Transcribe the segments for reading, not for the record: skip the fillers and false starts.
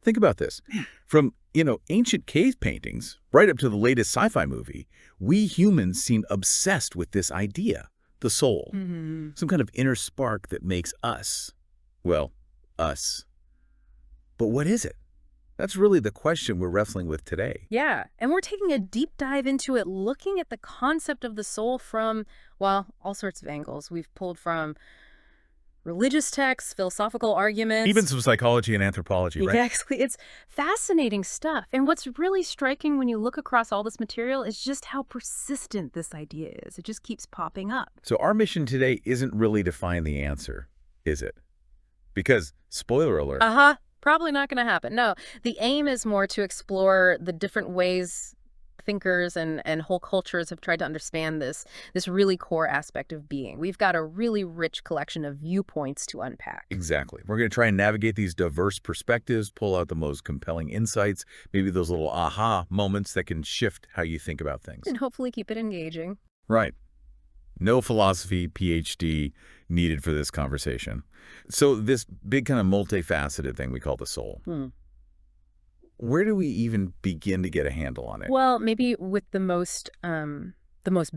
Think about this. From, ancient cave paintings right up to the latest sci-fi movie, we humans seem obsessed with this idea, the soul. Hmm. Some kind of inner spark that makes us, well, us. But what is it? That's really the question we're wrestling with today. Yeah, and we're taking a deep dive into it, looking at the concept of the soul from, well, all sorts of angles. We've pulled from religious texts, philosophical Even arguments. some psychology and anthropology, right? Exactly. It's fascinating stuff. And what's really striking when you look across all this material is just how persistent this idea is. It just keeps popping up. So our mission today isn't really to find the answer, is it? Because, spoiler alert, Uh-huh. Probably not going to happen. No, the aim is more to explore the different ways thinkers and whole cultures have tried to understand this really core aspect of being. We've got a really rich collection of viewpoints to unpack. exactly. We're going to try and navigate these diverse perspectives, pull out the most compelling insights, maybe those little aha moments that can shift how you think about things. And hopefully keep it engaging. Right. No philosophy PhD needed for this conversation. So this big kind of multifaceted thing we call the soul. Where do we even begin to get a handle on it? Well, maybe with the most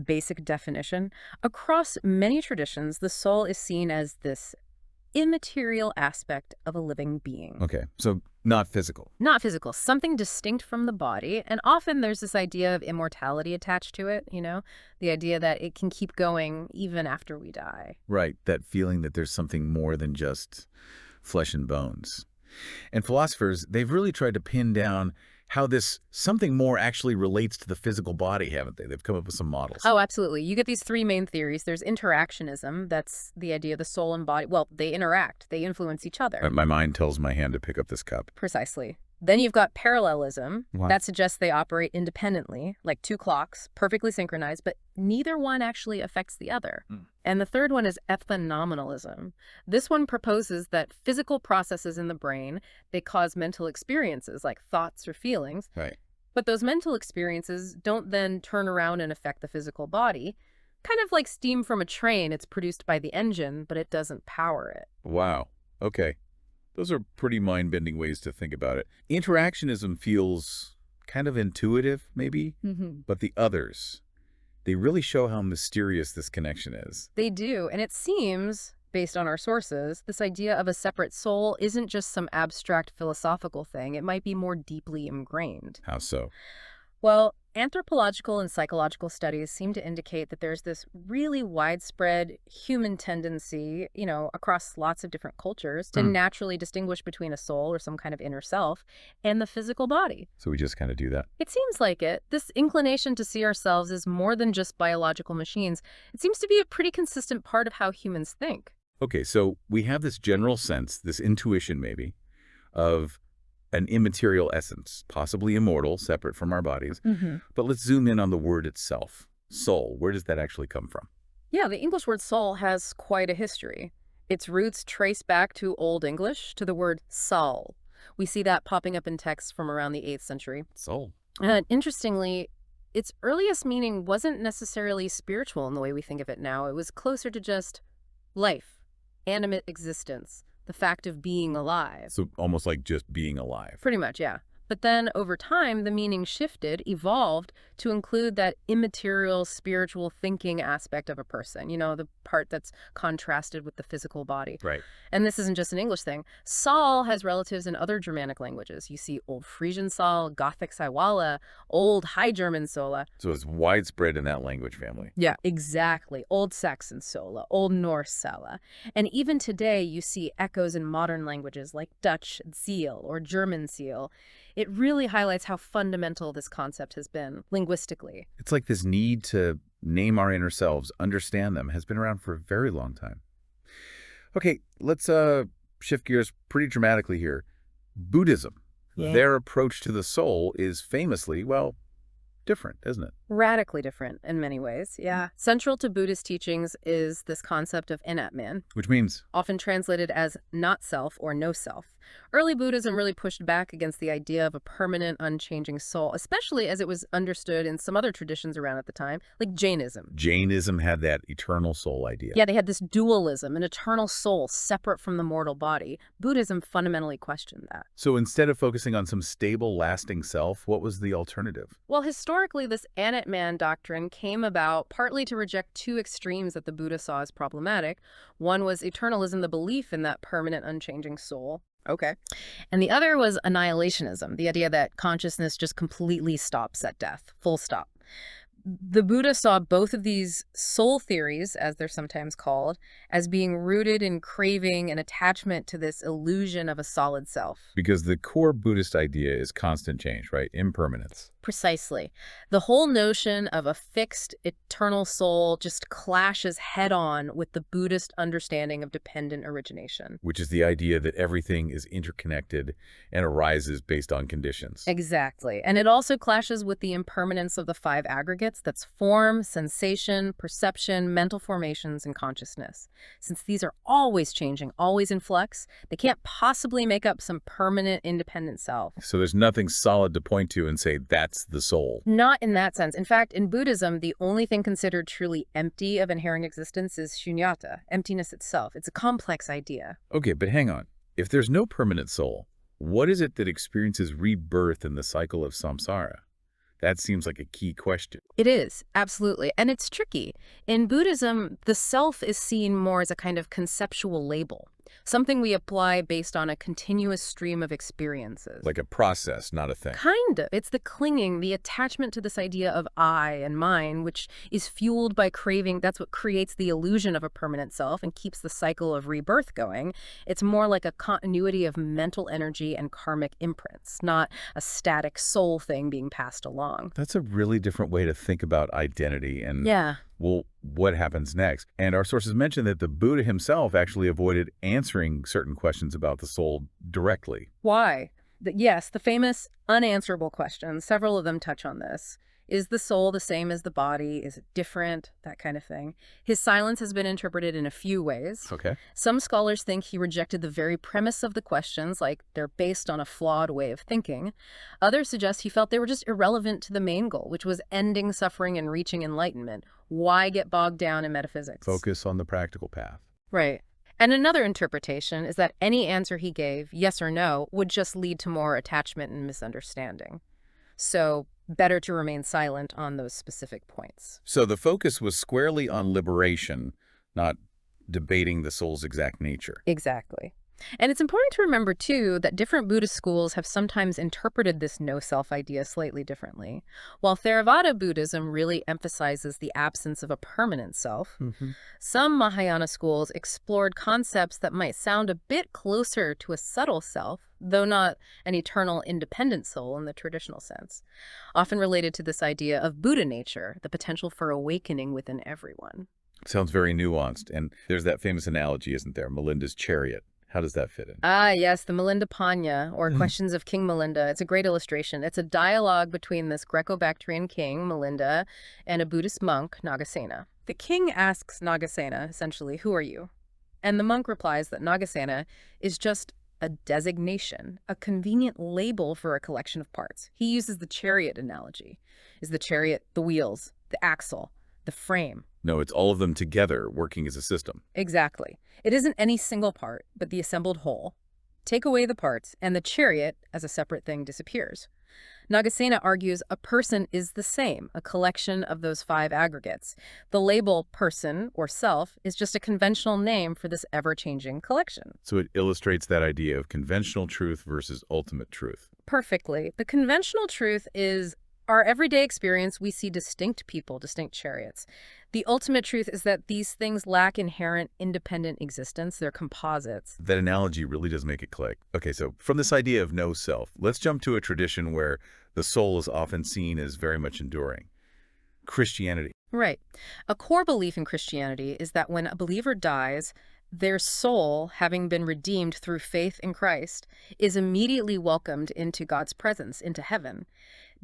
basic definition. Across many traditions, the soul is seen as this immaterial aspect of a living being. Okay, so not physical. Not physical, something distinct from the body. And often there's this idea of immortality attached to it, the idea that it can keep going even after we die. Right, that feeling that there's something more than just flesh and bones. And philosophers, they've really tried to pin down how this something more actually relates to the physical body, haven't they? They've come up with some models. Oh, absolutely. You get these three main theories. There's interactionism. That's the idea of the soul and body. Well, they interact. They influence each other. My mind tells my hand to pick up this cup. Precisely. Then you've got parallelism. Wow. That suggests they operate independently, like two clocks, perfectly synchronized, but neither one actually affects the other. And the third one is ethnominalism. This one proposes that physical processes in the brain, they cause mental experiences like thoughts or feelings, Right. but those mental experiences don't then turn around and affect the physical body. Kind of like steam from a train, it's produced by the engine, but it doesn't power it. Wow. Okay. Those are pretty mind-bending ways to think about it. Interactionism feels kind of intuitive, maybe, but the others, they really show how mysterious this connection is. They do, and it seems, based on our sources, this idea of a separate soul isn't just some abstract philosophical thing. It might be more deeply ingrained. How so? Well, anthropological and psychological studies seem to indicate that there's this really widespread human tendency, across lots of different cultures to naturally distinguish between a soul or some kind of inner self and the physical body. So we just kind of do that. It seems like it. This inclination to see ourselves as more than just biological machines, it seems to be a pretty consistent part of how humans think. Okay, so we have this general sense, this intuition maybe, of an immaterial essence, possibly immortal, separate from our bodies. But let's zoom in on the word itself. Soul, where does that actually come from? Yeah, the English word soul has quite a history. Its roots trace back to Old English, to the word soul. We see that popping up in texts from around the 8th century. Soul. And interestingly, its earliest meaning wasn't necessarily spiritual in the way we think of it now. It was closer to just life, animate existence, the fact of being alive. So almost like just being alive. Pretty much, yeah. But then over time, the meaning shifted, evolved to include that immaterial spiritual thinking aspect of a person, the part that's contrasted with the physical body. Right. And this isn't just an English thing. Saul has relatives in other Germanic languages. You see Old Frisian Saul, Gothic Saiwala, Old High German Sola. So it's widespread in that language family. Yeah, exactly. Old Saxon Sola, Old Norse Sala. And even today, you see echoes in modern languages like Dutch Ziel or German Ziel. It really highlights how fundamental this concept has been linguistically. It's like this need to name our inner selves, understand them, has been around for a very long time. Okay, let's shift gears pretty dramatically here. Buddhism, their approach to the soul is famously, well, different, isn't it? Radically different in many ways, yeah. Central to Buddhist teachings is this concept of enatman, Which means, often translated as not self or no self. Early Buddhism really pushed back against the idea of a permanent, unchanging soul, especially as it was understood in some other traditions around at the time, like Jainism. Jainism had that eternal soul idea. Yeah, they had this dualism, an eternal soul separate from the mortal body. Buddhism fundamentally questioned that. So instead of focusing on some stable, lasting self, what was the alternative? Well, historically, this Anatman doctrine came about partly to reject two extremes that the Buddha saw as problematic. One was eternalism, the belief in that permanent, unchanging soul. Okay. And the other was annihilationism, the idea that consciousness just completely stops at death, full stop. The Buddha saw both of these soul theories, as they're sometimes called, as being rooted in craving and attachment to this illusion of a solid self. Because the core Buddhist idea is constant change, right? Impermanence. Precisely. The whole notion of a fixed, eternal soul just clashes head-on with the Buddhist understanding of dependent origination. Which is the idea that everything is interconnected and arises based on conditions. Exactly. And it also clashes with the impermanence of the five aggregates. That's form, sensation, perception, mental formations, and consciousness. Since these are always changing, always in flux, they can't possibly make up some permanent, independent self. So there's nothing solid to point to and say that's the soul. Not in that sense. In fact, in Buddhism, the only thing considered truly empty of inherent existence is shunyata, emptiness itself. It's a complex idea. Okay, but hang on. If there's no permanent soul, what is it that experiences rebirth in the cycle of samsara? That seems like a key question. It is, absolutely. And it's tricky. In Buddhism, the self is seen more as a kind of conceptual label, something we apply based on a continuous stream of experiences. Like a process, not a thing. Kind of. It's the clinging, the attachment to this idea of I and mine, which is fueled by craving. That's what creates the illusion of a permanent self and keeps the cycle of rebirth going. It's more like a continuity of mental energy and karmic imprints, not a static soul thing being passed along. That's a really different way to think about identity and, Yeah. well, what happens next? And our sources mention that the Buddha himself actually avoided answering certain questions about the soul directly. Why? Yes, the famous unanswerable questions, several of them touch on this. Is the soul the same as the body? Is it different? That kind of thing. His silence has been interpreted in a few ways. Okay. Some scholars think he rejected the very premise of the questions, like they're based on a flawed way of thinking. Others suggest he felt they were just irrelevant to the main goal, which was ending suffering and reaching enlightenment. Why get bogged down in metaphysics? Focus on the practical path. Right. And another interpretation is that any answer he gave, yes or no, would just lead to more attachment and misunderstanding. So better to remain silent on those specific points. So the focus was squarely on liberation, not debating the soul's exact nature. Exactly. And it's important to remember, too, that different Buddhist schools have sometimes interpreted this no-self idea slightly differently. While Theravada Buddhism really emphasizes the absence of a permanent self, some Mahayana schools explored concepts that might sound a bit closer to a subtle self, though not an eternal independent soul in the traditional sense, often related to this idea of Buddha nature, the potential for awakening within everyone. Sounds very nuanced. And there's that famous analogy, isn't there? Melinda's chariot. How does that fit in? Ah, yes, the Milinda Panya, or Questions of King Milinda. It's a great illustration. It's a dialogue between this Greco-Bactrian king, Milinda, and a Buddhist monk, Nagasena. The king asks Nagasena, essentially, who are you? And the monk replies that Nagasena is just a designation, a convenient label for a collection of parts. He uses the chariot analogy. Is the chariot the wheels, the axle, the frame? No, it's all of them together working as a system. Exactly. It isn't any single part, but the assembled whole. Take away the parts, and the chariot, as a separate thing, disappears. Nagasena argues a person is the same, a collection of those five aggregates. The label person or self is just a conventional name for this ever-changing collection. So it illustrates that idea of conventional truth versus ultimate truth. Perfectly. The conventional truth is our everyday experience. We see distinct people, distinct chariots. The ultimate truth is that these things lack inherent independent existence. They're composites. That analogy really does make it click. Okay, so from this idea of no self, let's jump to a tradition where the soul is often seen as very much enduring. Christianity. Right. A core belief in Christianity is that when a believer dies, their soul, having been redeemed through faith in Christ, is immediately welcomed into God's presence, into heaven.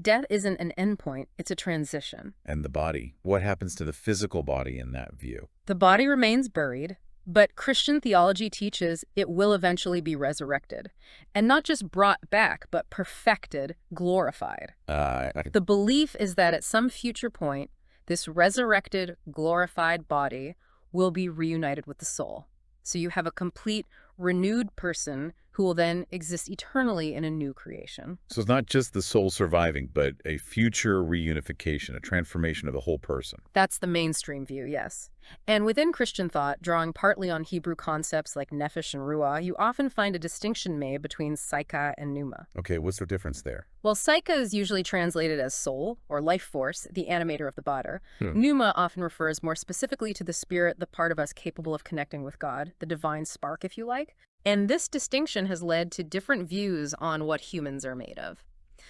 Death isn't an endpoint, it's a transition. And the body. What happens to the physical body in that view? The body remains buried, But Christian theology teaches it will eventually be resurrected. And not just brought back, but perfected, glorified. The belief is that at some future point, this resurrected, glorified body will be reunited with the soul. So you have a complete, renewed person who will then exist eternally in a new creation. So it's not just the soul surviving, but a future reunification, a transformation of the whole person. That's the mainstream view, yes. And within Christian thought, drawing partly on Hebrew concepts like nephesh and ruah, you often find a distinction made between psyche and pneuma. Okay, what's the difference there? Well, psyche is usually translated as soul, or life force, the animator of the body. Pneuma often refers more specifically to the spirit, the part of us capable of connecting with God, the divine spark, if you like. And this distinction has led to different views on what humans are made of.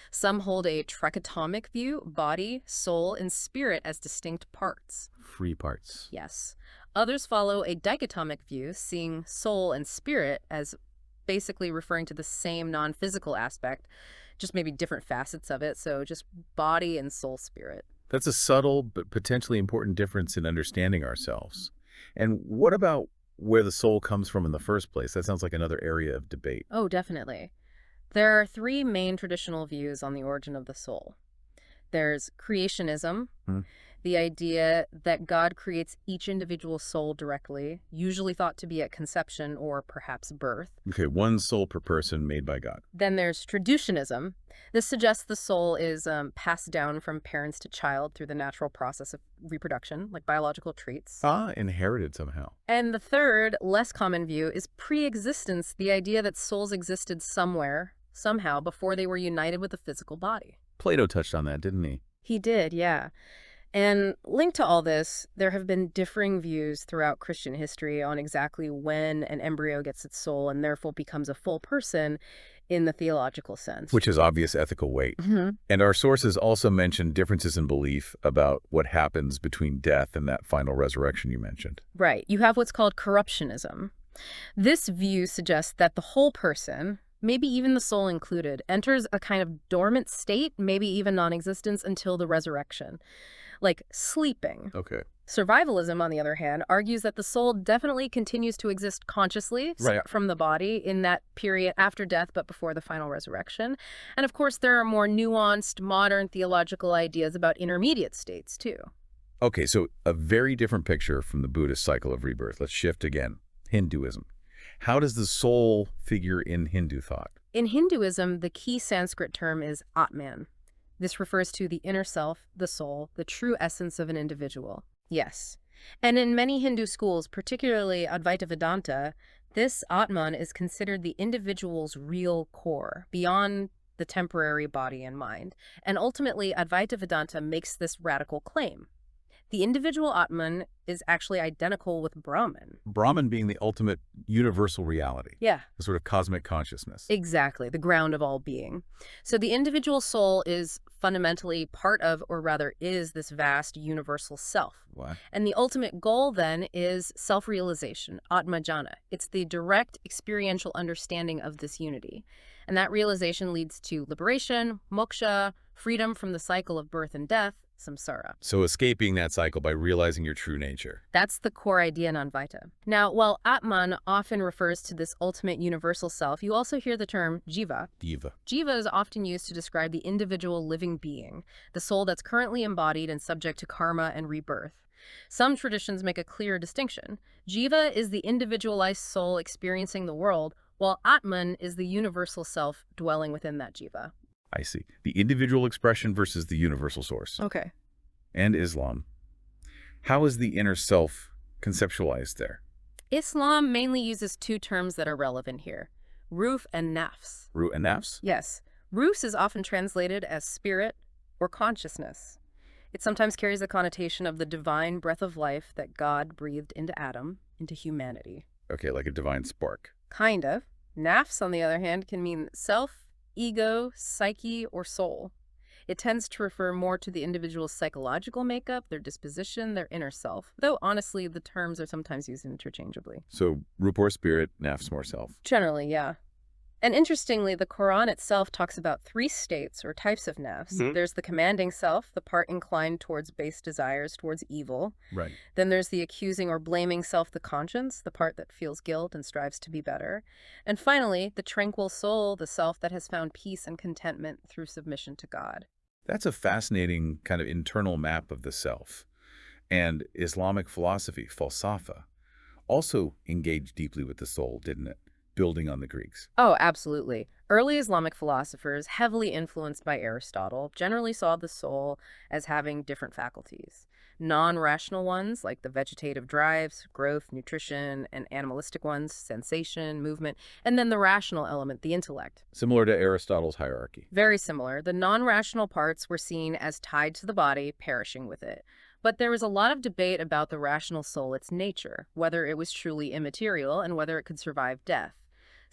Some hold a trichotomic view, body, soul, and spirit as distinct parts. Free parts. Yes. Others follow a dichotomic view, seeing soul and spirit as basically referring to the same non-physical aspect, just maybe different facets of it, so just body and soul spirit. That's a subtle but potentially important difference in understanding ourselves. And what about where the soul comes from in the first place? That sounds like another area of debate. Oh, definitely. There are three main traditional views on the origin of the soul. There's creationism, the idea that God creates each individual soul directly, usually thought to be at conception or perhaps birth. Okay, one soul per person made by God. Then there's traducianism. This suggests the soul is passed down from parents to child through the natural process of reproduction, like biological traits. Inherited somehow. And the third, less common view is pre-existence, the idea that souls existed somewhere, somehow, before they were united with the physical body. Plato touched on that, didn't he? He did, yeah. And linked to all this, there have been differing views throughout Christian history on exactly when an embryo gets its soul and therefore becomes a full person in the theological sense. Which is obvious ethical weight. And our sources also mention differences in belief about what happens between death and that final resurrection you mentioned. Right. You have what's called corruptionism. This view suggests that the whole person, maybe even the soul included, enters a kind of dormant state, maybe even non-existence, until the resurrection. Like sleeping. Okay. Survivalism, on the other hand, argues that the soul definitely continues to exist consciously from the body in that period after death, but before the final resurrection. And of course, there are more nuanced, modern theological ideas about intermediate states, too. Okay, so a very different picture from the Buddhist cycle of rebirth. Let's shift again. Hinduism. How does the soul figure in Hindu thought? In Hinduism, the key Sanskrit term is Atman. This refers to the inner self, the soul, the true essence of an individual. Yes. And in many Hindu schools, particularly Advaita Vedanta, this Atman is considered the individual's real core, beyond the temporary body and mind. And ultimately, Advaita Vedanta makes this radical claim. The individual Atman is actually identical with Brahman. Brahman being the ultimate universal reality. Yeah. The sort of cosmic consciousness. Exactly, the ground of all being. So the individual soul is fundamentally part of, or rather is, this vast universal self. What? And the ultimate goal then is self-realization, Atmajnana. It's the direct experiential understanding of this unity. And that realization leads to liberation, moksha, freedom from the cycle of birth and death, samsara. So escaping that cycle by realizing your true nature. That's the core idea in Advaita. Now, while Atman often refers to this ultimate universal self, you also hear the term jiva. Jiva is often used to describe the individual living being, the soul that's currently embodied and subject to karma and rebirth. Some traditions make a clear distinction. Jiva is the individualized soul experiencing the world, while Atman is the universal self dwelling within that jiva. I see. The individual expression versus the universal source. Okay. And Islam. How is the inner self conceptualized there? Islam mainly uses two terms that are relevant here, ruh and nafs. Ruh and nafs? Yes. Ruh is often translated as spirit or consciousness. It sometimes carries the connotation of the divine breath of life that God breathed into Adam, into humanity. Okay, like a divine spark. Kind of. Nafs, on the other hand, can mean self, ego, psyche, or soul. It tends to refer more to the individual's psychological makeup, their disposition, their inner self, though honestly the terms are sometimes used interchangeably. So ruh more spirit, nafs more self. Generally, yeah. And interestingly, the Quran itself talks about three states or types of nafs. There's the commanding self, the part inclined towards base desires, towards evil. Right. Then there's the accusing or blaming self, the conscience, the part that feels guilt and strives to be better. And finally, the tranquil soul, the self that has found peace and contentment through submission to God. That's a fascinating kind of internal map of the self. And Islamic philosophy, falsafa, also engaged deeply with the soul, didn't it? Building on the Greeks. Oh, absolutely. Early Islamic philosophers, heavily influenced by Aristotle, generally saw the soul as having different faculties. Non-rational ones, like the vegetative drives, growth, nutrition, and animalistic ones, sensation, movement, and then the rational element, the intellect. Similar to Aristotle's hierarchy. Very similar. The non-rational parts were seen as tied to the body, perishing with it. But there was a lot of debate about the rational soul, its nature, whether it was truly immaterial and whether it could survive death.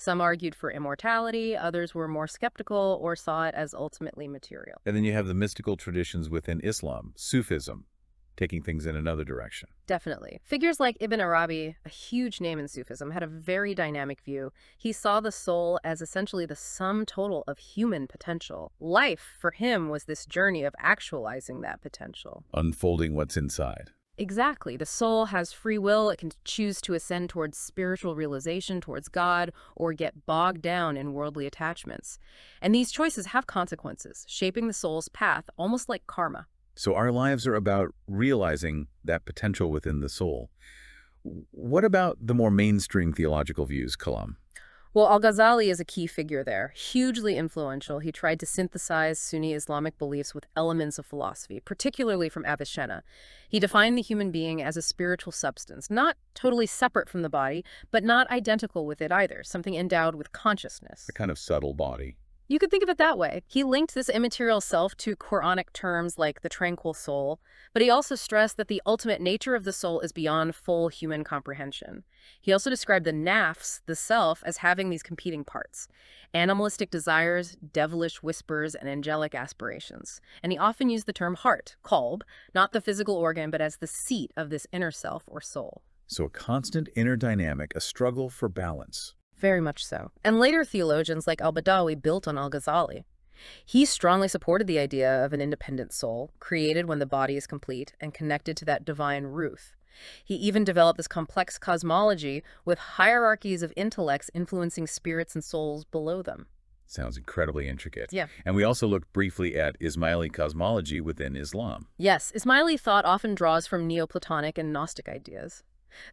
Some argued for immortality, others were more skeptical or saw it as ultimately material. And then you have the mystical traditions within Islam, Sufism, taking things in another direction. Definitely. Figures like Ibn Arabi, a huge name in Sufism, had a very dynamic view. He saw the soul as essentially the sum total of human potential. Life, for him, was this journey of actualizing that potential. Unfolding what's inside. Exactly. The soul has free will. It can choose to ascend towards spiritual realization, towards God, or get bogged down in worldly attachments. And these choices have consequences, shaping the soul's path, almost like karma. So our lives are about realizing that potential within the soul. What about the more mainstream theological views, Kalam? Well, Al-Ghazali is a key figure there, hugely influential. He tried to synthesize Sunni Islamic beliefs with elements of philosophy, particularly from Avicenna. He defined the human being as a spiritual substance, not totally separate from the body, but not identical with it either, something endowed with consciousness. A kind of subtle body. You could think of it that way. He linked this immaterial self to Quranic terms like the tranquil soul, but he also stressed that the ultimate nature of the soul is beyond full human comprehension. He also described the nafs, the self, as having these competing parts: animalistic desires, devilish whispers, and angelic aspirations. And he often used the term heart, qalb, not the physical organ, but as the seat of this inner self or soul. So a constant inner dynamic, a struggle for balance. Very much so. And later theologians like al-Badawi built on al-Ghazali. He strongly supported the idea of an independent soul, created when the body is complete and connected to that divine Ruth. He even developed this complex cosmology with hierarchies of intellects influencing spirits and souls below them. Sounds incredibly intricate. Yeah. And we also looked briefly at Ismaili cosmology within Islam. Yes, Ismaili thought often draws from Neoplatonic and Gnostic ideas.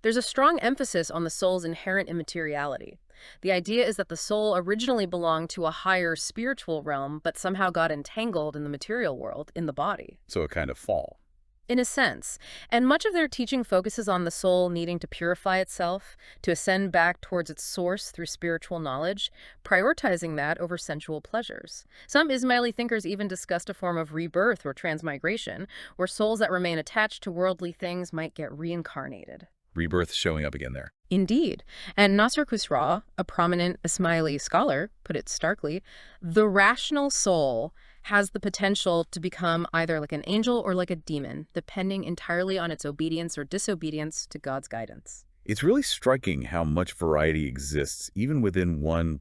There's a strong emphasis on the soul's inherent immateriality. The idea is that the soul originally belonged to a higher spiritual realm, but somehow got entangled in the material world, in the body. So a kind of fall. In a sense. And much of their teaching focuses on the soul needing to purify itself, to ascend back towards its source through spiritual knowledge, prioritizing that over sensual pleasures. Some Ismaili thinkers even discussed a form of rebirth or transmigration, where souls that remain attached to worldly things might get reincarnated. Rebirth showing up again there. Indeed. And Nasser Khusraw, a prominent Ismaili scholar, put it starkly, the rational soul has the potential to become either like an angel or like a demon, depending entirely on its obedience or disobedience to God's guidance. It's really striking how much variety exists, even within one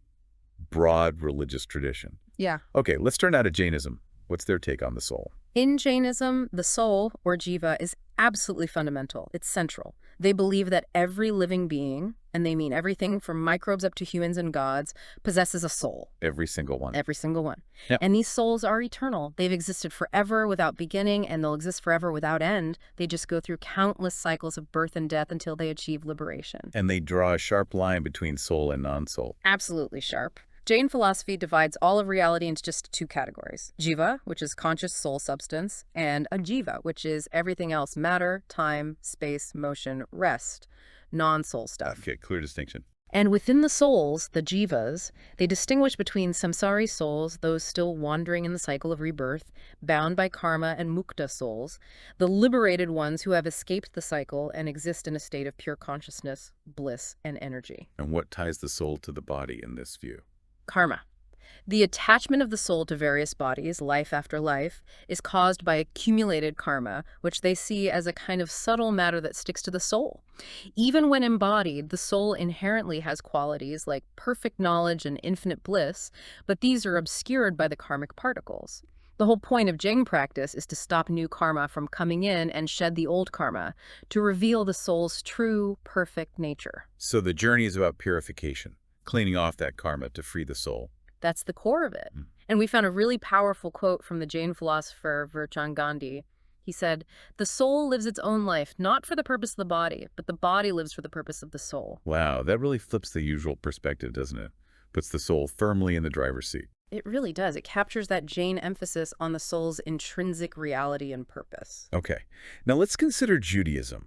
broad religious tradition. Yeah. Okay, let's turn now to Jainism. What's their take on the soul? In Jainism, the soul, or jiva, is absolutely fundamental. It's central. They believe that every living being, and they mean everything from microbes up to humans and gods, possesses a soul. Every single one. Every single one. Yep. And these souls are eternal. They've existed forever without beginning, and they'll exist forever without end. They just go through countless cycles of birth and death until they achieve liberation. And they draw a sharp line between soul and non-soul. Absolutely sharp. Jain philosophy divides all of reality into just two categories: jiva, which is conscious soul substance, and ajiva, which is everything else: matter, time, space, motion, rest, non-soul stuff. Okay, clear distinction. And within the souls, the jivas, they distinguish between samsari souls, those still wandering in the cycle of rebirth, bound by karma, and mukta souls, the liberated ones who have escaped the cycle and exist in a state of pure consciousness, bliss, and energy. And what ties the soul to the body in this view? Karma. The attachment of the soul to various bodies, life after life, is caused by accumulated karma, which they see as a kind of subtle matter that sticks to the soul. Even when embodied, the soul inherently has qualities like perfect knowledge and infinite bliss, but these are obscured by the karmic particles. The whole point of Jeng practice is to stop new karma from coming in and shed the old karma, to reveal the soul's true, perfect nature. So the journey is about purification, cleaning off that karma to free the soul. That's the core of it. And we found a really powerful quote from the Jain philosopher Virchand Gandhi. He said, "The soul lives its own life, not for the purpose of the body, but the body lives for the purpose of the soul." Wow, that really flips the usual perspective, doesn't it? Puts the soul firmly in the driver's seat. It really does. It captures that Jain emphasis on the soul's intrinsic reality and purpose. Okay, now let's consider Judaism.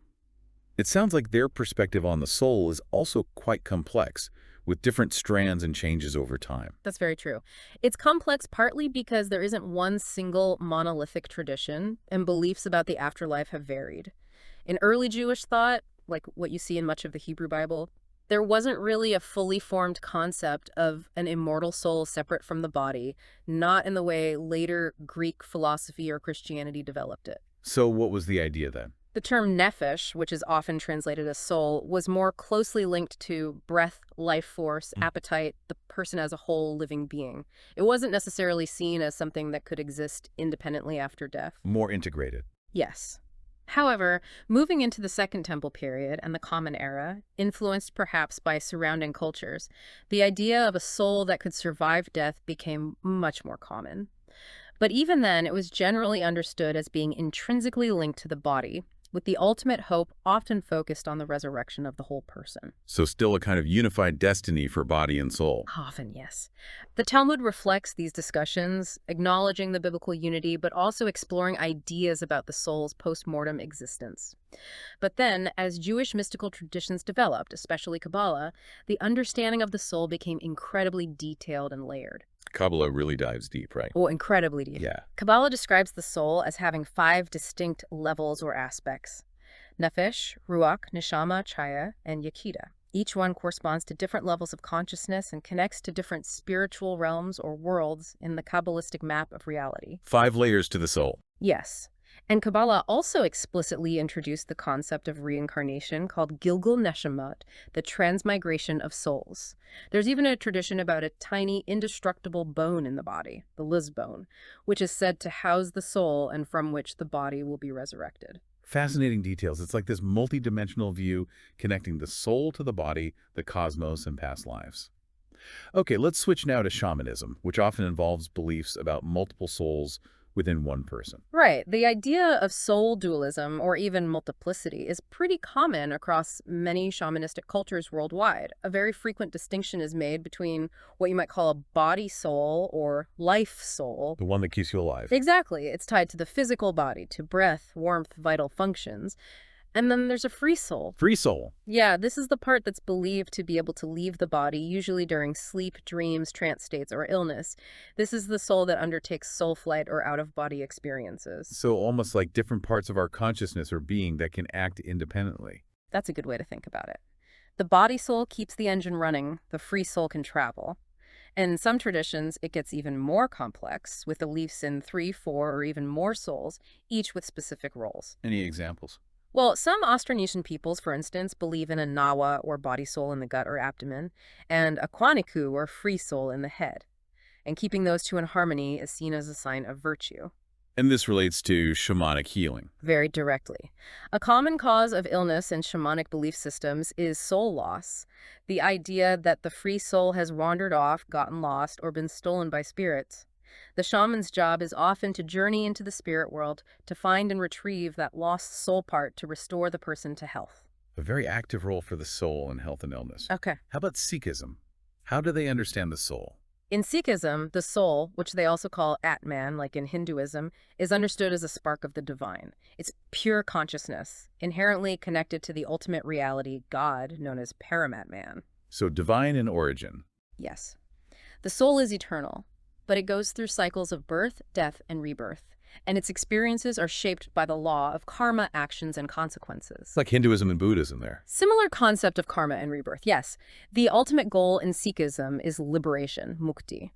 It sounds like their perspective on the soul is also quite complex, with different strands and changes over time. That's very true. It's complex partly because there isn't one single monolithic tradition, and beliefs about the afterlife have varied. In early Jewish thought, like what you see in much of the Hebrew Bible, there wasn't really a fully formed concept of an immortal soul separate from the body, not in the way later Greek philosophy or Christianity developed it. So what was the idea then? The term nephesh, which is often translated as soul, was more closely linked to breath, life force, appetite, the person as a whole living being. It wasn't necessarily seen as something that could exist independently after death. More integrated. Yes. However, moving into the Second Temple period and the Common Era, influenced perhaps by surrounding cultures, the idea of a soul that could survive death became much more common. But even then, it was generally understood as being intrinsically linked to the body, with the ultimate hope often focused on the resurrection of the whole person. So still a kind of unified destiny for body and soul. Often, yes. The Talmud reflects these discussions, acknowledging the biblical unity, but also exploring ideas about the soul's post-mortem existence. But then, as Jewish mystical traditions developed, especially Kabbalah, the understanding of the soul became incredibly detailed and layered. Kabbalah really dives deep, right? Oh, incredibly deep. Yeah. Kabbalah describes the soul as having 5 distinct levels or aspects: Nefesh, Ruach, Neshama, Chaya, and Yekida. Each one corresponds to different levels of consciousness and connects to different spiritual realms or worlds in the Kabbalistic map of reality. 5 layers to the soul. Yes. And Kabbalah also explicitly introduced the concept of reincarnation called Gilgul Neshamot, the transmigration of souls. There's even a tradition about a tiny, indestructible bone in the body, the Liz bone, which is said to house the soul and from which the body will be resurrected. Fascinating details. It's like this multi-dimensional view connecting the soul to the body, the cosmos, and past lives. Okay, let's switch now to shamanism, which often involves beliefs about multiple souls within one person. Right. The idea of soul dualism, or even multiplicity, is pretty common across many shamanistic cultures worldwide. A very frequent distinction is made between what you might call a body soul or life soul. The one that keeps you alive. Exactly. It's tied to the physical body, to breath, warmth, vital functions. And then there's a free soul. Free soul. Yeah, this is the part that's believed to be able to leave the body, usually during sleep, dreams, trance states, or illness. This is the soul that undertakes soul flight or out-of-body experiences. So almost like different parts of our consciousness or being that can act independently. That's a good way to think about it. The body soul keeps the engine running, the free soul can travel. And in some traditions, it gets even more complex, with beliefs in 3, 4, or even more souls, each with specific roles. Any examples? Well, some Austronesian peoples, for instance, believe in a Nawa, or body soul, in the gut or abdomen, and a Kwaniku, or free soul, in the head. And keeping those two in harmony is seen as a sign of virtue. And this relates to shamanic healing. Very directly. A common cause of illness in shamanic belief systems is soul loss, the idea that the free soul has wandered off, gotten lost, or been stolen by spirits. The shaman's job is often to journey into the spirit world to find and retrieve that lost soul part to restore the person to health. A very active role for the soul in health and illness. Okay. How about Sikhism? How do they understand the soul? In Sikhism, the soul, which they also call Atman, like in Hinduism, is understood as a spark of the divine. It's pure consciousness, inherently connected to the ultimate reality, God, known as Paramatman. So divine in origin. Yes. The soul is eternal, but it goes through cycles of birth, death, and rebirth, and its experiences are shaped by the law of karma, actions, and consequences. It's like Hinduism and Buddhism there. Similar concept of karma and rebirth, yes. The ultimate goal in Sikhism is liberation, mukti.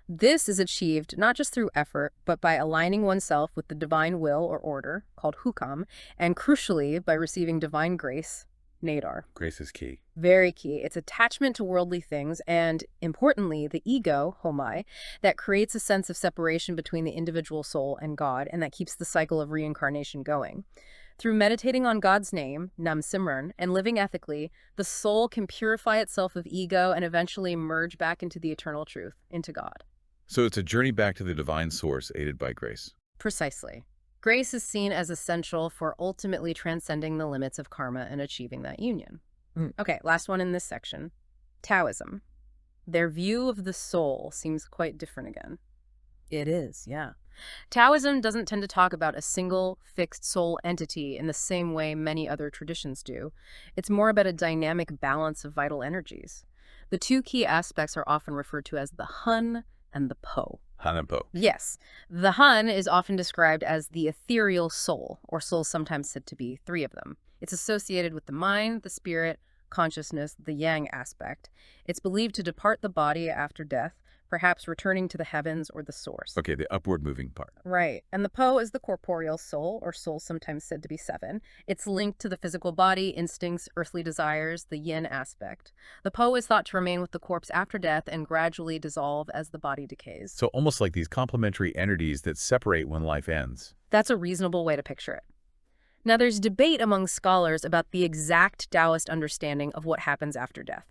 This is achieved not just through effort, but by aligning oneself with the divine will or order, called hukam, and crucially, by receiving divine grace, nadar. Grace is key. Very key. It's attachment to worldly things and, importantly, the ego, homai, that creates a sense of separation between the individual soul and God, and that keeps the cycle of reincarnation going. Through meditating on God's name, Nam Simran, and living ethically, the soul can purify itself of ego and eventually merge back into the eternal truth, into God. So it's a journey back to the divine source aided by grace. Precisely. Grace is seen as essential for ultimately transcending the limits of karma and achieving that union. Okay, last one in this section. Taoism. Their view of the soul seems quite different again. It is, yeah. Taoism doesn't tend to talk about a single, fixed soul entity in the same way many other traditions do. It's more about a dynamic balance of vital energies. The two key aspects are often referred to as the Hun and the Po. Han and Po. Yes. The Hun is often described as the ethereal soul, or souls sometimes said to be three of them. It's associated with the mind, the spirit, consciousness, the yang aspect. It's believed to depart the body after death, perhaps returning to the heavens or the source. Okay, the upward moving part. Right. And the Po is the corporeal soul, or soul sometimes said to be seven. It's linked to the physical body, instincts, earthly desires, the yin aspect. The Po is thought to remain with the corpse after death and gradually dissolve as the body decays. So almost like these complementary entities that separate when life ends. That's a reasonable way to picture it. Now, there's debate among scholars about the exact Taoist understanding of what happens after death.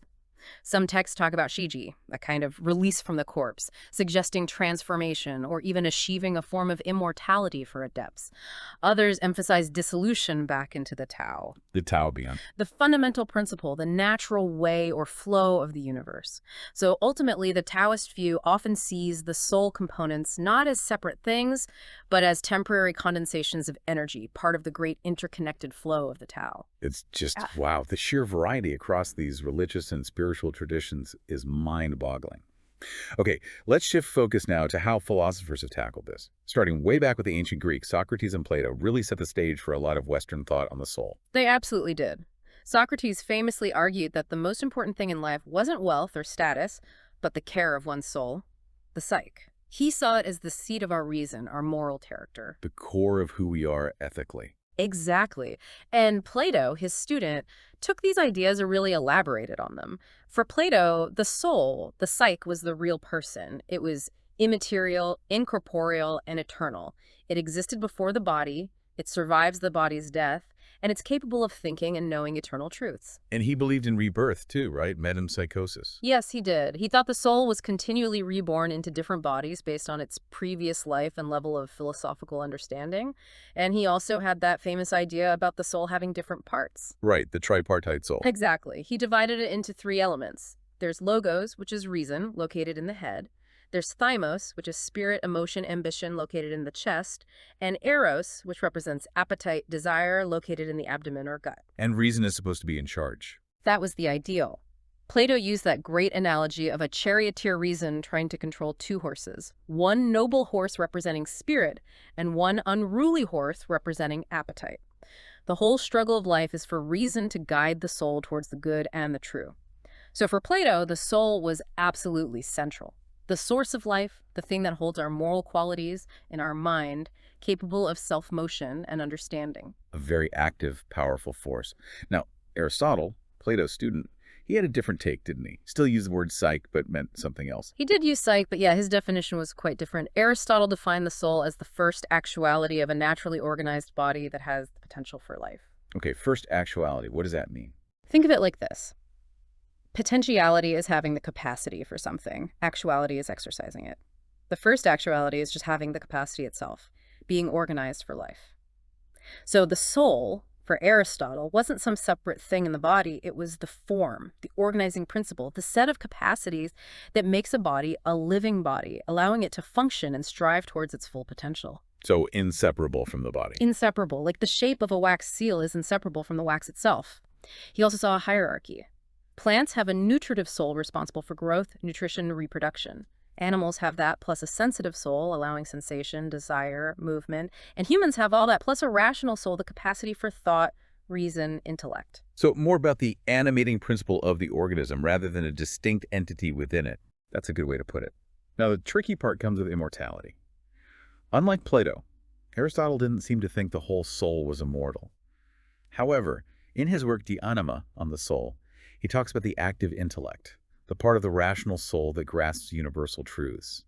Some texts talk about Shiji, a kind of release from the corpse, suggesting transformation or even achieving a form of immortality for adepts. Others emphasize dissolution back into the Tao. The Tao beyond. The fundamental principle, the natural way or flow of the universe. So ultimately, the Taoist view often sees the soul components not as separate things, but as temporary condensations of energy, part of the great interconnected flow of the Tao. It's just, wow, the sheer variety across these religious and spiritual traditions is mind-boggling. Okay, let's shift focus now to how philosophers have tackled this. Starting way back with the ancient Greeks, Socrates and Plato really set the stage for a lot of Western thought on the soul. They absolutely did. Socrates famously argued that the most important thing in life wasn't wealth or status, but the care of one's soul, the psyche. He saw it as the seat of our reason, our moral character. The core of who we are ethically. Exactly. And Plato, his student, took these ideas and really elaborated on them. For Plato, the soul, the psyche, was the real person. It was immaterial, incorporeal, and eternal. It existed before the body, it survives the body's death, and it's capable of thinking and knowing eternal truths. And he believed in rebirth too, right? Metempsychosis. Yes, he did. He thought the soul was continually reborn into different bodies based on its previous life and level of philosophical understanding. And he also had that famous idea about the soul having different parts. Right, the tripartite soul. Exactly. He divided it into three elements. There's logos, which is reason, located in the head. There's thymos, which is spirit, emotion, ambition, located in the chest. And eros, which represents appetite, desire, located in the abdomen or gut. And reason is supposed to be in charge. That was the ideal. Plato used that great analogy of a charioteer reason trying to control two horses, one noble horse representing spirit and one unruly horse representing appetite. The whole struggle of life is for reason to guide the soul towards the good and the true. So for Plato, the soul was absolutely central. The source of life, the thing that holds our moral qualities in our mind, capable of self-motion and understanding. A very active, powerful force. Now, Aristotle, Plato's student, he had a different take, didn't he? Still used the word psyche, but meant something else. He did use psyche, but yeah, his definition was quite different. Aristotle defined the soul as the first actuality of a naturally organized body that has the potential for life. Okay, first actuality. What does that mean? Think of it like this. Potentiality is having the capacity for something. Actuality is exercising it. The first actuality is just having the capacity itself, being organized for life. So the soul, for Aristotle, wasn't some separate thing in the body. It was the form, the organizing principle, the set of capacities that makes a body a living body, allowing it to function and strive towards its full potential. So inseparable from the body. Inseparable, like the shape of a wax seal is inseparable from the wax itself. He also saw a hierarchy. Plants have a nutritive soul responsible for growth, nutrition, and reproduction. Animals have that plus a sensitive soul, allowing sensation, desire, movement. And humans have all that plus a rational soul, the capacity for thought, reason, intellect. So more about the animating principle of the organism rather than a distinct entity within it. That's a good way to put it. Now, the tricky part comes with immortality. Unlike Plato, Aristotle didn't seem to think the whole soul was immortal. However, in his work De Anima, on the soul, he talks about the active intellect, the part of the rational soul that grasps universal truths.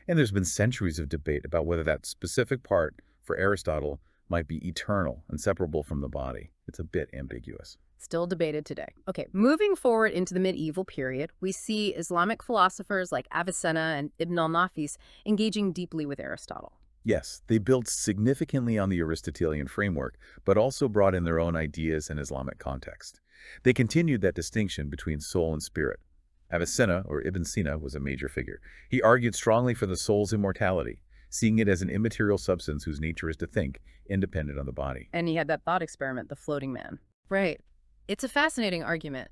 And there's been centuries of debate about whether that specific part for Aristotle might be eternal, inseparable from the body. It's a bit ambiguous. Still debated today. Okay, moving forward into the medieval period, we see Islamic philosophers like Avicenna and Ibn al-Nafis engaging deeply with Aristotle. Yes, they built significantly on the Aristotelian framework, but also brought in their own ideas and Islamic context. They continued that distinction between soul and spirit. Avicenna, or Ibn Sina, was a major figure. He argued strongly for the soul's immortality, seeing it as an immaterial substance whose nature is to think, independent of the body. And he had that thought experiment, the floating man. Right. It's a fascinating argument.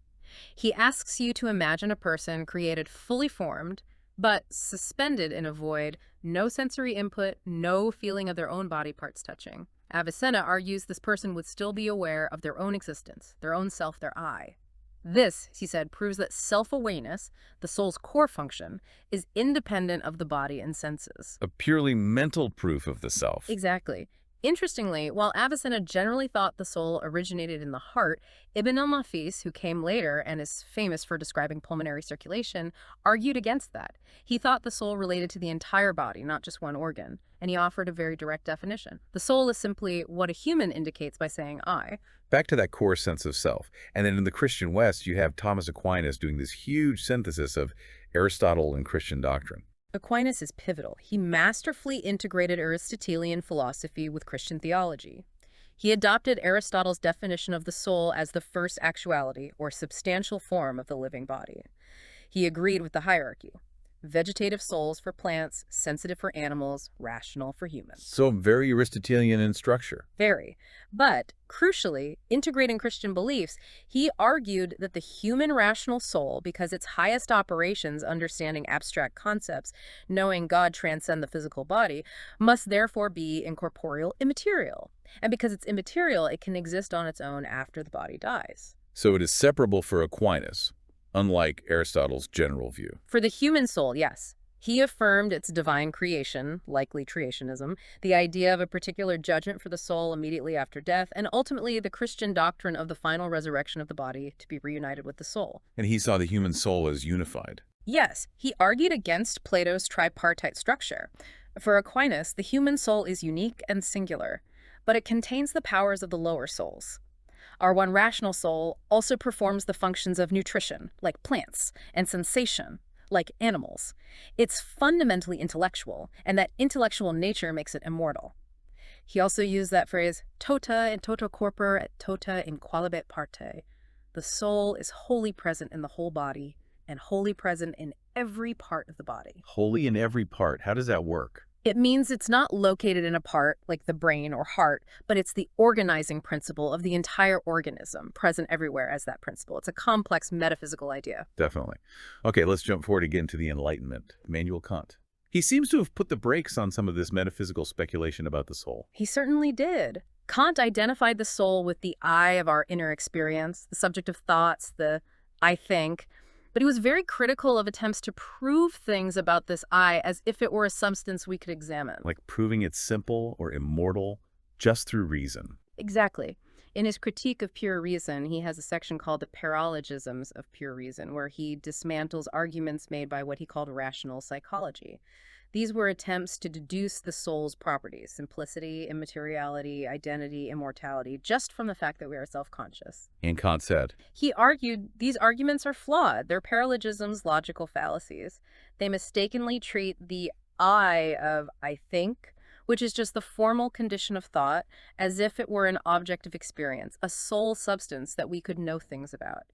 He asks you to imagine a person created fully formed, but suspended in a void, no sensory input, no feeling of their own body parts touching. Avicenna argues this person would still be aware of their own existence, their own self, their I. This, he said, proves that self-awareness, the soul's core function, is independent of the body and senses. A purely mental proof of the self. Exactly. Interestingly, while Avicenna generally thought the soul originated in the heart, Ibn al-Nafis, who came later and is famous for describing pulmonary circulation, argued against that. He thought the soul related to the entire body, not just one organ, and he offered a very direct definition. The soul is simply what a human indicates by saying I. Back to that core sense of self. And then in the Christian West, you have Thomas Aquinas doing this huge synthesis of Aristotle and Christian doctrine. Aquinas is pivotal. He masterfully integrated Aristotelian philosophy with Christian theology. He adopted Aristotle's definition of the soul as the first actuality, or substantial form of the living body. He agreed with the hierarchy. Vegetative souls for plants, sensitive for animals, rational for humans. So very Aristotelian in structure. Very. But, crucially, integrating Christian beliefs, he argued that the human rational soul, because its highest operations understanding abstract concepts, knowing God transcend the physical body, must therefore be incorporeal, immaterial. And because it's immaterial, it can exist on its own after the body dies. So it is separable for Aquinas, unlike Aristotle's general view. For the human soul, yes. He affirmed its divine creation, likely creationism, the idea of a particular judgment for the soul immediately after death, and ultimately the Christian doctrine of the final resurrection of the body to be reunited with the soul. And he saw the human soul as unified. Yes, he argued against Plato's tripartite structure. For Aquinas, the human soul is unique and singular, but it contains the powers of the lower souls. Our one rational soul also performs the functions of nutrition, like plants, and sensation, like animals. It's fundamentally intellectual, and that intellectual nature makes it immortal. He also used that phrase, tota in toto corpore et tota in qualibet parte. The soul is wholly present in the whole body, and wholly present in every part of the body. Wholly in every part. How does that work? It means it's not located in a part, like the brain or heart, but it's the organizing principle of the entire organism, present everywhere as that principle. It's a complex metaphysical idea. Definitely. Okay, let's jump forward again to the Enlightenment. Immanuel Kant. He seems to have put the brakes on some of this metaphysical speculation about the soul. He certainly did. Kant identified the soul with the I of our inner experience, the subject of thoughts, the I think. But he was very critical of attempts to prove things about this I as if it were a substance we could examine. Like proving it's simple or immortal just through reason. Exactly. In his critique of pure reason, he has a section called the paralogisms of pure reason, where he dismantles arguments made by what he called rational psychology. These were attempts to deduce the soul's properties, simplicity, immateriality, identity, immortality, just from the fact that we are self-conscious. And Kant said, He argued these arguments are flawed. They're paralogisms, logical fallacies. They mistakenly treat the I of I think, which is just the formal condition of thought, as if it were an object of experience, a soul substance that we could know things about.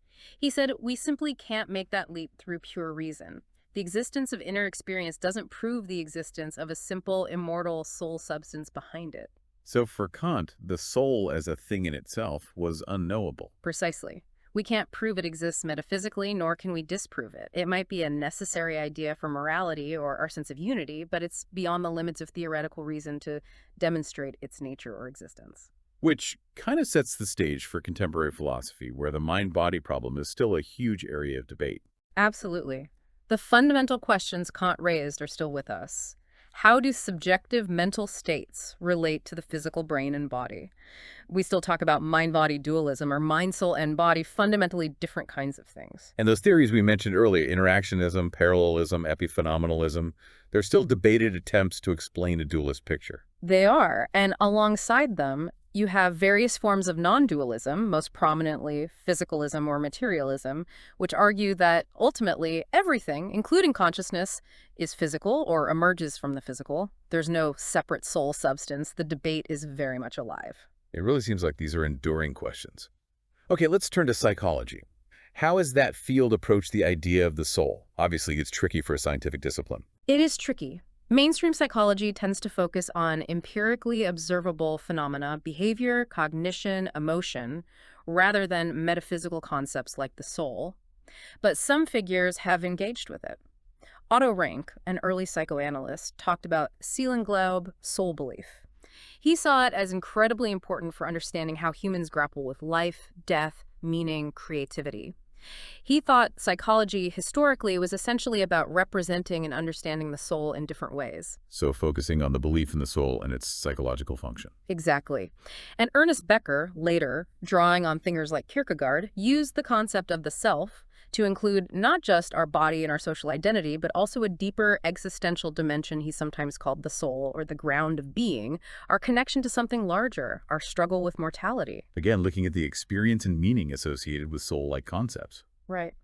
He said, we simply can't make that leap through pure reason. The existence of inner experience doesn't prove the existence of a simple, immortal soul substance behind it. So for Kant, the soul as a thing in itself was unknowable. Precisely. We can't prove it exists metaphysically, nor can we disprove it. It might be a necessary idea for morality or our sense of unity, but it's beyond the limits of theoretical reason to demonstrate its nature or existence. Which kind of sets the stage for contemporary philosophy, where the mind-body problem is still a huge area of debate. Absolutely. The fundamental questions Kant raised are still with us. How do subjective mental states relate to the physical brain and body? We still talk about mind-body dualism or mind, soul, and body, fundamentally different kinds of things. And those theories we mentioned earlier, interactionism, parallelism, epiphenomenalism, they're still debated attempts to explain a dualist picture. They are, and alongside them, you have various forms of non-dualism, most prominently physicalism or materialism, which argue that ultimately everything, including consciousness, is physical or emerges from the physical. There's no separate soul substance. The debate is very much alive. It really seems like these are enduring questions. Okay, let's turn to psychology. How has that field approached the idea of the soul? Obviously, it's tricky for a scientific discipline. It is tricky. Mainstream psychology tends to focus on empirically observable phenomena, behavior, cognition, emotion, rather than metaphysical concepts like the soul. But some figures have engaged with it. Otto Rank, an early psychoanalyst, talked about Seelenglaube, soul belief. He saw it as incredibly important for understanding how humans grapple with life, death, meaning, creativity. He thought psychology historically was essentially about representing and understanding the soul in different ways. So focusing on the belief in the soul and its psychological function. Exactly. And Ernest Becker, later, drawing on thinkers like Kierkegaard, used the concept of the self to include not just our body and our social identity, but also a deeper existential dimension he sometimes called the soul, or the ground of being, our connection to something larger, our struggle with mortality. Again, looking at the experience and meaning associated with soul-like concepts. Right.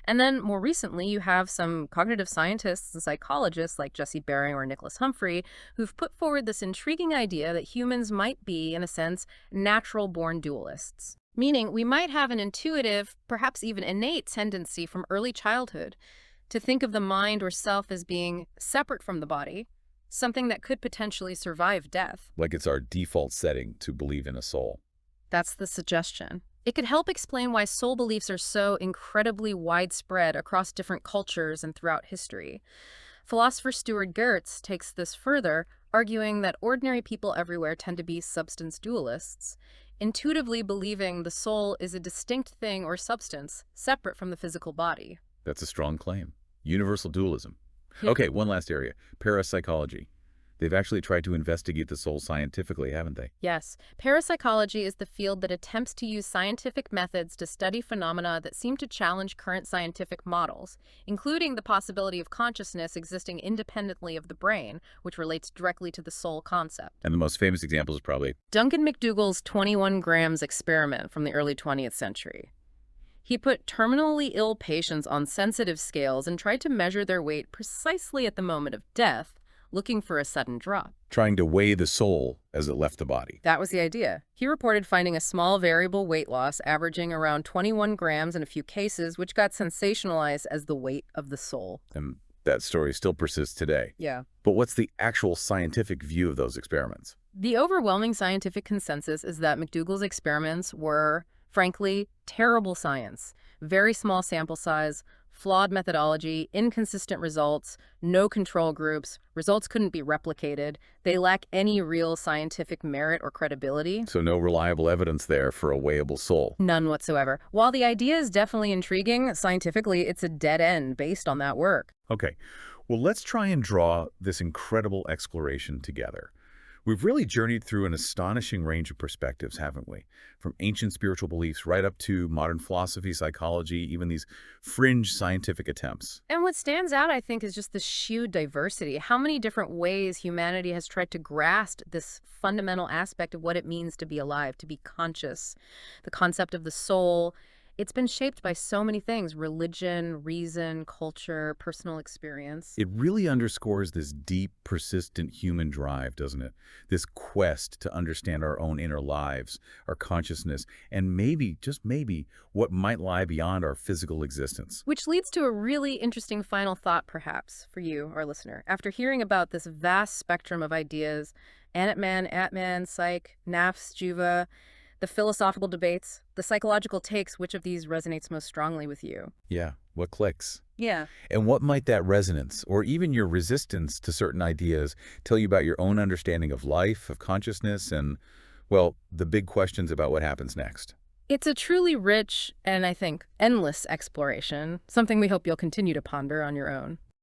And then more recently, you have some cognitive scientists and psychologists like Jesse Bering or Nicholas Humphrey who've put forward this intriguing idea that humans might be, in a sense, natural-born dualists. Meaning we might have an intuitive, perhaps even innate tendency from early childhood to think of the mind or self as being separate from the body, something that could potentially survive death. Like it's our default setting to believe in a soul. That's the suggestion. It could help explain why soul beliefs are so incredibly widespread across different cultures and throughout history. Philosopher Stuart Geertz takes this further, arguing that ordinary people everywhere tend to be substance dualists, intuitively believing the soul is a distinct thing or substance separate from the physical body. That's a strong claim. Universal dualism. Okay, one last area, parapsychology. They've actually tried to investigate the soul scientifically, haven't they? Yes. Parapsychology is the field that attempts to use scientific methods to study phenomena that seem to challenge current scientific models, including the possibility of consciousness existing independently of the brain, which relates directly to the soul concept. And the most famous example is probably Duncan McDougall's 21 grams experiment from the early 20th century. He put terminally ill patients on sensitive scales and tried to measure their weight precisely at the moment of death, looking for a sudden drop. trying to weigh the soul as it left the body. That was the idea. He reported finding a small variable weight loss averaging around 21 grams in a few cases, which got sensationalized as the weight of the soul. And that story still persists today. Yeah. But what's the actual scientific view of those experiments? The overwhelming scientific consensus is that McDougall's experiments were, frankly, terrible science. Very small sample size, flawed methodology, inconsistent results, no control groups, results couldn't be replicated. They lack any real scientific merit or credibility. So no reliable evidence there for a weighable soul. None whatsoever. While the idea is definitely intriguing, scientifically it's a dead end based on that work. Okay, well, let's try and draw this incredible exploration together. We've really journeyed through an astonishing range of perspectives, haven't we? From ancient spiritual beliefs right up to modern philosophy, psychology, even these fringe scientific attempts. And what stands out, I think, is just the sheer diversity. How many different ways humanity has tried to grasp this fundamental aspect of what it means to be alive, to be conscious, the concept of the soul. It's been shaped by so many things: religion, reason, culture, personal experience. It really underscores this deep, persistent human drive, doesn't it? This quest to understand our own inner lives, our consciousness, and maybe, just maybe, what might lie beyond our physical existence. Which leads to a really interesting final thought, perhaps, for you, our listener. After hearing about this vast spectrum of ideas, Anatman, Atman, Psych, Nafs, Juva, the philosophical debates, the psychological takes, which of these resonates most strongly with you? Yeah, what clicks? Yeah. And what might that resonance, or even your resistance to certain ideas, tell you about your own understanding of life, of consciousness, and, well, the big questions about what happens next? It's a truly rich and, I think, endless exploration, something we hope you'll continue to ponder on your own.